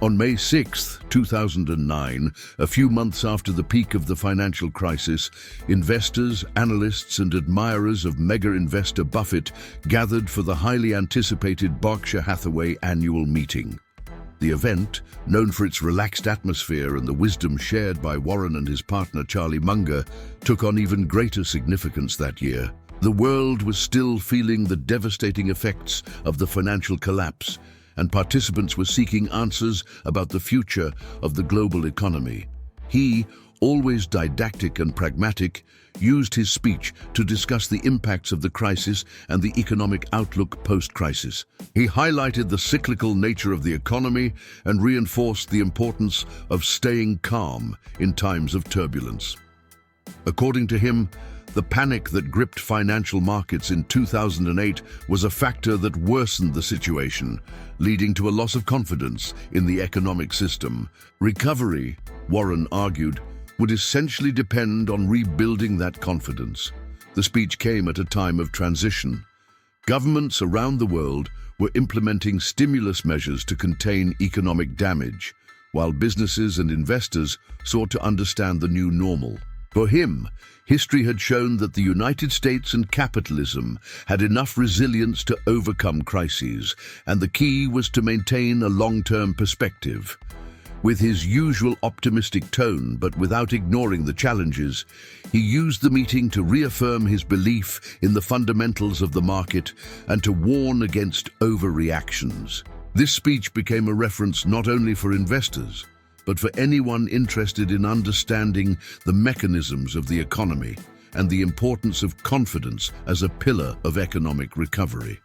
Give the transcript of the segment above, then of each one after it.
On May 6, 2009, a few months after the peak of the financial crisis, investors, analysts, and admirers of mega investor Buffett gathered for the highly anticipated Berkshire Hathaway annual meeting. The event, known for its relaxed atmosphere and the wisdom shared by Warren and his partner Charlie Munger, took on even greater significance that year. The world was still feeling the devastating effects of the financial collapse, and participants were seeking answers about the future of the global economy. He, always didactic and pragmatic, used his speech to discuss the impacts of the crisis and the economic outlook post-crisis. He highlighted the cyclical nature of the economy and reinforced the importance of staying calm in times of turbulence. According to him, the panic that gripped financial markets in 2008 was a factor that worsened the situation, leading to a loss of confidence in the economic system. Recovery, Warren argued, would essentially depend on rebuilding that confidence. The speech came at a time of transition. Governments around the world were implementing stimulus measures to contain economic damage, while businesses and investors sought to understand the new normal. For him, history had shown that the United States and capitalism had enough resilience to overcome crises, and the key was to maintain a long-term perspective. With his usual optimistic tone, but without ignoring the challenges, he used the meeting to reaffirm his belief in the fundamentals of the market and to warn against overreactions. This speech became a reference not only for investors, but for anyone interested in understanding the mechanisms of the economy and the importance of confidence as a pillar of economic recovery.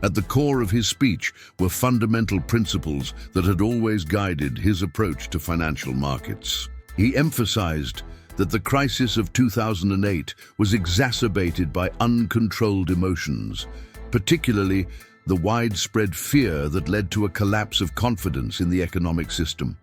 At the core of his speech were fundamental principles that had always guided his approach to financial markets. He emphasized that the crisis of 2008 was exacerbated by uncontrolled emotions, particularly the widespread fear that led to a collapse of confidence in the economic system.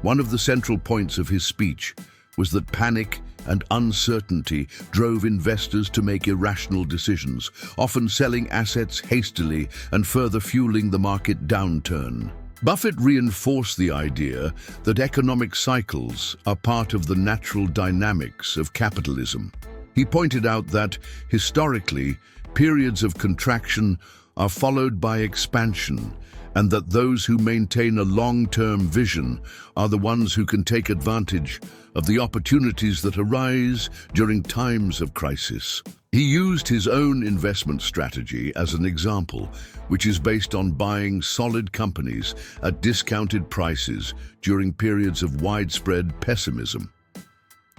One of the central points of his speech was that panic and uncertainty drove investors to make irrational decisions, often selling assets hastily and further fueling the market downturn. Buffett reinforced the idea that economic cycles are part of the natural dynamics of capitalism. He pointed out that, historically, periods of contraction are followed by expansion, and that those who maintain a long-term vision are the ones who can take advantage of the opportunities that arise during times of crisis. He used his own investment strategy as an example, which is based on buying solid companies at discounted prices during periods of widespread pessimism.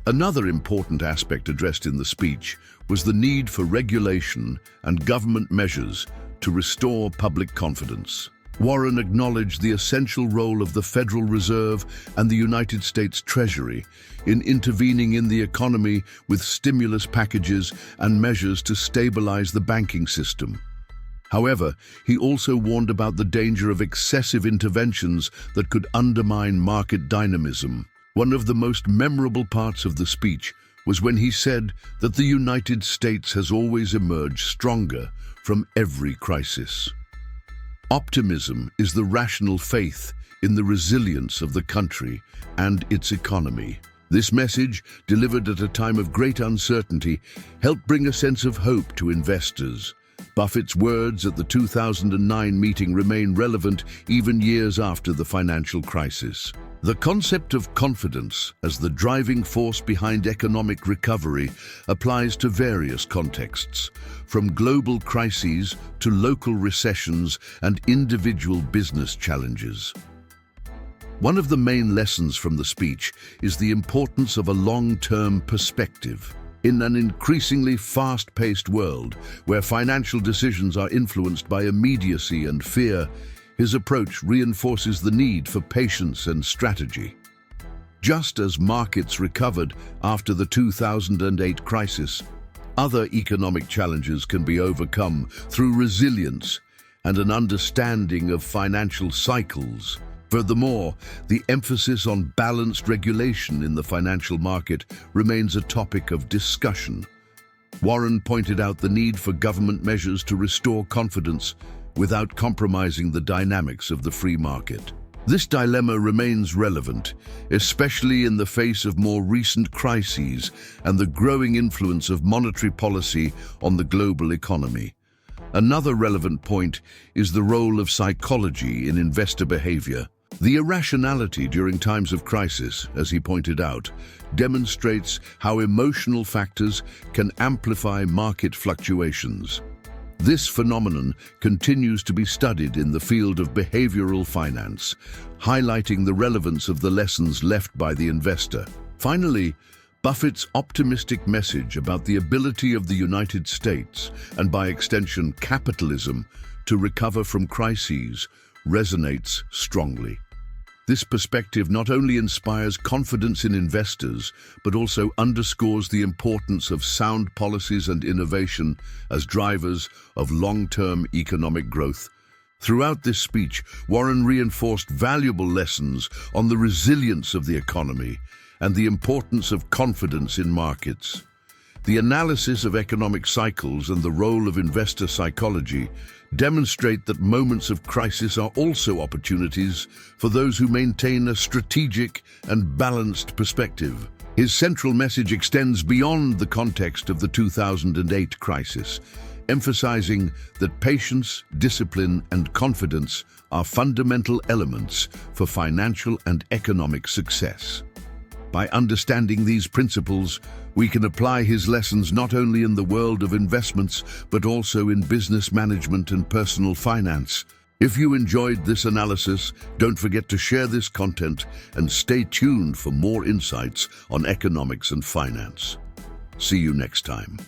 Another important aspect addressed in the speech was the need for regulation and government measures to restore public confidence. Warren acknowledged the essential role of the Federal Reserve and the United States Treasury in intervening in the economy with stimulus packages and measures to stabilize the banking system. However, he also warned about the danger of excessive interventions that could undermine market dynamism. One of the most memorable parts of the speech was when he said that the United States has always emerged stronger from every crisis. Optimism is the rational faith in the resilience of the country and its economy. This message, delivered at a time of great uncertainty, helped bring a sense of hope to investors. Buffett's words at the 2009 meeting remain relevant even years after the financial crisis. The concept of confidence as the driving force behind economic recovery applies to various contexts, from global crises to local recessions and individual business challenges. One of the main lessons from the speech is the importance of a long-term perspective. In an increasingly fast-paced world where financial decisions are influenced by immediacy and fear, his approach reinforces the need for patience and strategy. Just as markets recovered after the 2008 crisis, other economic challenges can be overcome through resilience and an understanding of financial cycles. Furthermore, the emphasis on balanced regulation in the financial market remains a topic of discussion. Warren pointed out the need for government measures to restore confidence without compromising the dynamics of the free market. This dilemma remains relevant, especially in the face of more recent crises and the growing influence of monetary policy on the global economy. Another relevant point is the role of psychology in investor behavior. The irrationality during times of crisis, as he pointed out, demonstrates how emotional factors can amplify market fluctuations. This phenomenon continues to be studied in the field of behavioral finance, highlighting the relevance of the lessons left by the investor. Finally, Buffett's optimistic message about the ability of the United States, and by extension capitalism, to recover from crises resonates strongly. This perspective not only inspires confidence in investors, but also underscores the importance of sound policies and innovation as drivers of long-term economic growth. Throughout this speech, Warren reinforced valuable lessons on the resilience of the economy and the importance of confidence in markets. The analysis of economic cycles and the role of investor psychology demonstrate that moments of crisis are also opportunities for those who maintain a strategic and balanced perspective. His central message extends beyond the context of the 2008 crisis, emphasizing that patience, discipline, and confidence are fundamental elements for financial and economic success. By understanding these principles, we can apply his lessons not only in the world of investments, but also in business management and personal finance. If you enjoyed this analysis, don't forget to share this content and stay tuned for more insights on economics and finance. See you next time.